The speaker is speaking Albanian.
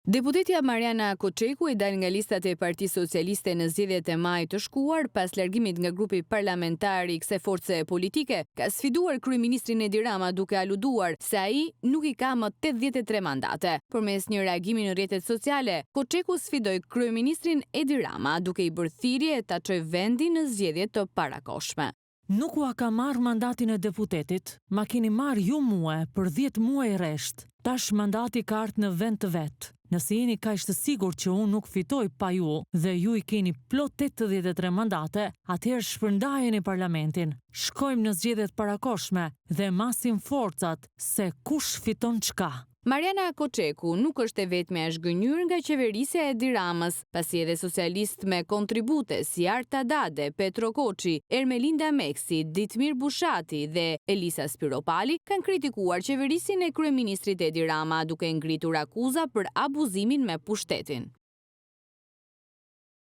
Deputetja Mariana Koçeku i dal nga listat e Partisë Socialiste në zgjedhjet e majit të shkuar pas largimit nga grupi parlamentar i kësaj force politike, ka sfiduar kryeministrin Edi Rama duke aluduar se ai nuk i ka më 83 mandate. Përmes një reagimi në rrjetet sociale, Koçeku sfidoi kryeministrin Edi Rama duke i bërë thirrje ta çojë vendin në zgjedhjet të parakohshme. Nuk ua ka marrë mandatin e deputetit, ma keni marrë ju mua për 10 muaj rresht. Tash mandati ka ardhur në vend të vet. Nëse jeni kaq të sigurt që unë nuk fitoj pa ju dhe ju i keni plot 83 mandate, atëherë shpërndajeni parlamentin. Shkojmë në zgjedhjet parakohshme dhe masim forcat se kush fiton çka. Mariana Koçeku nuk është e vetmja e zhgënjur nga qeverisja e Edi Ramës, pasi edhe socialist me kontribute si Arta Dade, Petro Koçi, Ermelinda Meksi, Ditmir Bushati dhe Elisa Spiropali kanë kritikuar qeverisin e kryeministrit Edi Rama duke ngritur akuza për abuzimin me pushtetin.